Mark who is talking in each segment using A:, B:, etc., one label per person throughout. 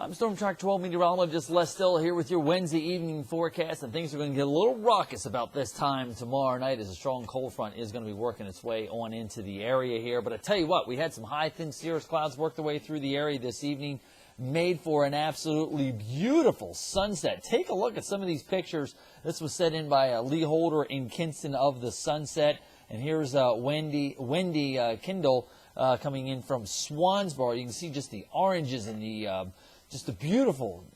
A: I'm Storm Track 12 meteorologist Les Still here with your Wednesday evening forecast, and things are going to get a little raucous about this time tomorrow night as a strong cold front is going to be working its way on into the area here. But I tell you what, we had some high, thin cirrus clouds work their way through the area this evening, made for an absolutely beautiful sunset. Take a look at some of these pictures. This was set in by Lee Holder in Kinston of the sunset, and here's Wendy Kindle coming in from Swansboro. You can see just the oranges and the just a beautiful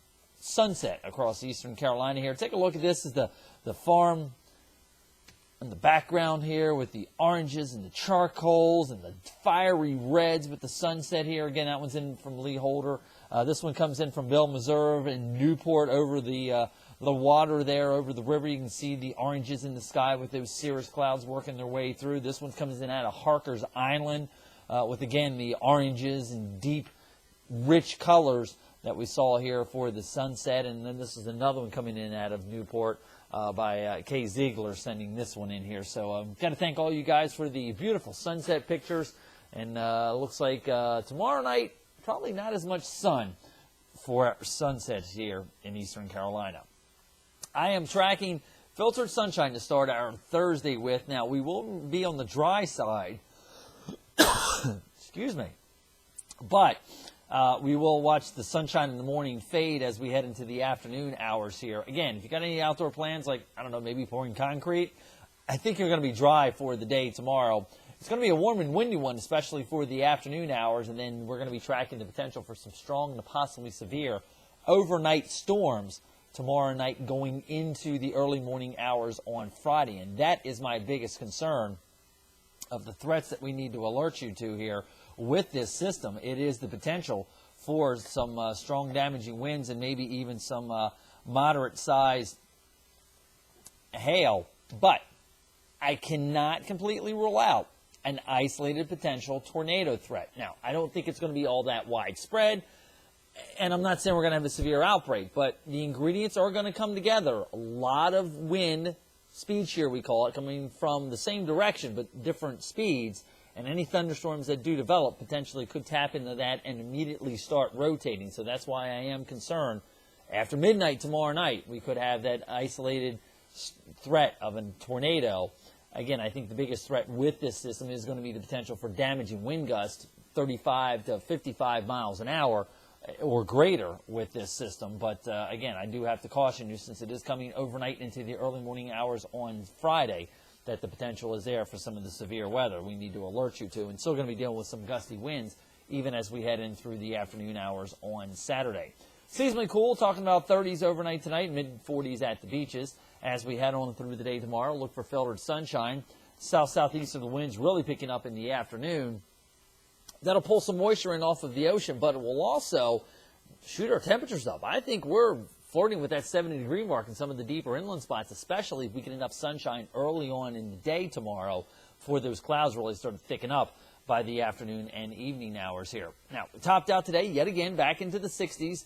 A: sunset across eastern Carolina here. Take a look at this. This is the farm in the background here with the oranges and the charcoals and the fiery reds with the sunset here. Again, that one's in from Lee Holder. This one comes in from Belle Meserve and Newport over the water there over the river. You can see the oranges in the sky with those cirrus clouds working their way through. This one comes in out of Harker's Island with, again, the oranges and deep, rich colors that we saw here for the sunset. And then this is another one coming in out of Newport by Kay Ziegler sending this one in here. So I've got to thank all you guys for the beautiful sunset pictures. And looks like tomorrow night, probably not as much sun for sunsets here in eastern Carolina. I am tracking filtered sunshine to start our Thursday with. Now, we will be on the dry side. Excuse me. But we will watch the sunshine in the morning fade as we head into the afternoon hours here. Again, if you got any outdoor plans, like, I don't know, maybe pouring concrete, I think you're going to be dry for the day tomorrow. It's going to be a warm and windy one, especially for the afternoon hours, and then we're going to be tracking the potential for some strong to possibly severe overnight storms tomorrow night going into the early morning hours on Friday. And that is my biggest concern of the threats that we need to alert you to here with this system. It is the potential for some strong damaging winds and maybe even some moderate-sized hail. But I cannot completely rule out an isolated potential tornado threat. Now, I don't think it's going to be all that widespread, and I'm not saying we're going to have a severe outbreak, but the ingredients are going to come together. A lot of wind, speed shear we call it, coming from the same direction but different speeds. And any thunderstorms that do develop potentially could tap into that and immediately start rotating. So that's why I am concerned. After midnight tomorrow night, we could have that isolated threat of a tornado. Again, I think the biggest threat with this system is going to be the potential for damaging wind gusts, 35 to 55 miles an hour or greater with this system. But again, I do have to caution you, since it is coming overnight into the early morning hours on Friday, that the potential is there for some of the severe weather we need to alert you to. And still going to be dealing with some gusty winds even as we head in through the afternoon hours on Saturday. Seasonally cool, talking about 30s overnight tonight, mid-40s at the beaches. As we head on through the day tomorrow, look for filtered sunshine. South-southeast of the winds really picking up in the afternoon. That'll pull some moisture in off of the ocean, but it will also shoot our temperatures up. I think we're flirting with that 70-degree mark in some of the deeper inland spots, especially if we get enough sunshine early on in the day tomorrow before those clouds really start to thicken up by the afternoon and evening hours here. Now, we topped out today yet again back into the 60s,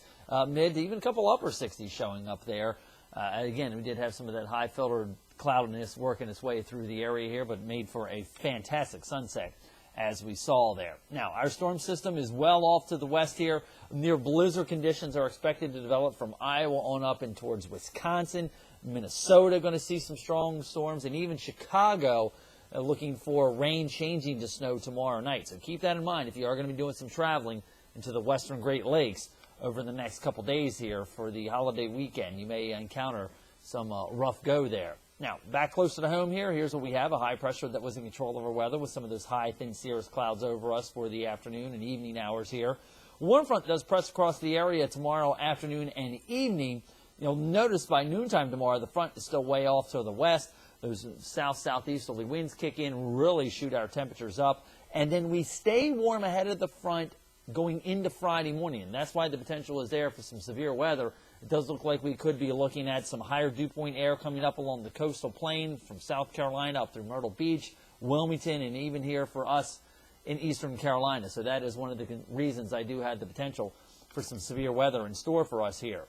A: mid to even a couple upper 60s showing up there. Again, we did have some of that high filtered cloudiness working its way through the area here, but made for a fantastic sunset as we saw there. Now, our storm system is well off to the west here. Near blizzard conditions are expected to develop from Iowa on up and towards Wisconsin. Minnesota going to see some strong storms, and even Chicago looking for rain changing to snow tomorrow night. So keep that in mind if you are going to be doing some traveling into the western Great Lakes over the next couple days here for the holiday weekend. You may encounter some rough go there. Now, back closer to home here, here's what we have, a high pressure that was in control of our weather with some of those high, thin cirrus clouds over us for the afternoon and evening hours here. Warm front does press across the area tomorrow afternoon and evening. You'll notice by noontime tomorrow, the front is still way off to the west. Those south-southeasterly winds kick in, really shoot our temperatures up. And then we stay warm ahead of the front going into Friday morning. And that's why the potential is there for some severe weather. It does look like we could be looking at some higher dew point air coming up along the coastal plain from South Carolina up through Myrtle Beach, Wilmington, and even here for us in eastern Carolina. So that is one of the reasons I do have the potential for some severe weather in store for us here.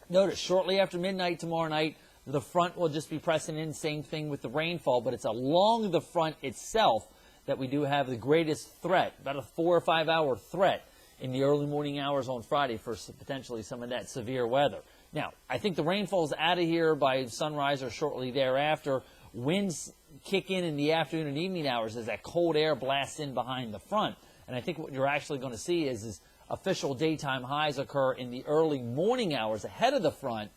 A: Notice, shortly after midnight tomorrow night, the front will just be pressing in, same thing with the rainfall, but it's along the front itself that we do have the greatest threat, about a 4 or 5 hour threat in the early morning hours on Friday for potentially some of that severe weather. Now, I think the rainfall's out of here by sunrise or shortly thereafter. Winds kick in the afternoon and evening hours as that cold air blasts in behind the front. And I think what you're actually going to see is official daytime highs occur in the early morning hours ahead of the front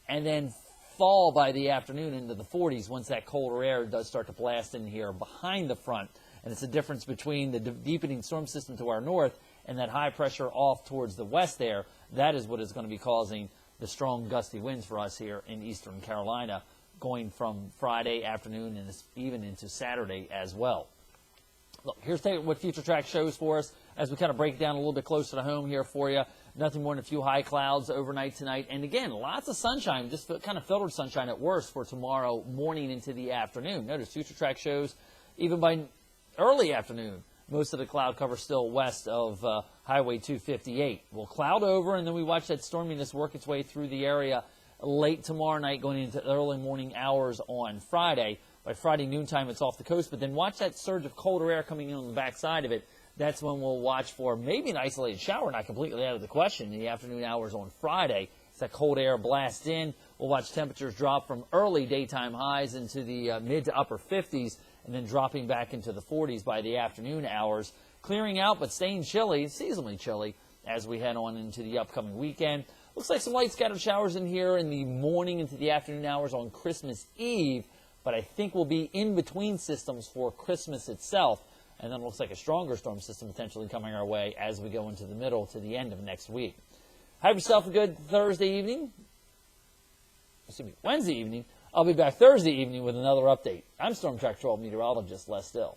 A: and then fall by the afternoon into the 40s once that colder air does start to blast in here behind the front. And it's the difference between the deepening storm system to our north and that high pressure off towards the west there. That is what is going to be causing the strong gusty winds for us here in eastern Carolina going from Friday afternoon and even into Saturday as well. Look, here's what Future Track shows for us as we kind of break it down a little bit closer to home here for you. Nothing more than a few high clouds overnight tonight. And again, lots of sunshine, just kind of filtered sunshine at worst for tomorrow morning into the afternoon. Notice Future Track shows even by early afternoon, most of the cloud cover still west of Highway 258. We'll cloud over, and then we watch that storminess work its way through the area late tomorrow night going into early morning hours on Friday. By Friday noontime, it's off the coast, but then watch that surge of colder air coming in on the backside of it. That's when we'll watch for maybe an isolated shower, not completely out of the question, in the afternoon hours on Friday. As that cold air blasts in, we'll watch temperatures drop from early daytime highs into the mid to upper 50s, and then dropping back into the 40s by the afternoon hours. Clearing out, but staying chilly, seasonally chilly, as we head on into the upcoming weekend. Looks like some light scattered showers in here in the morning into the afternoon hours on Christmas Eve, but I think we'll be in between systems for Christmas itself. And then it looks like a stronger storm system potentially coming our way as we go into the middle to the end of next week. Have yourself a good Wednesday evening. I'll be back Thursday evening with another update. I'm Storm Track 12 meteorologist Les Still.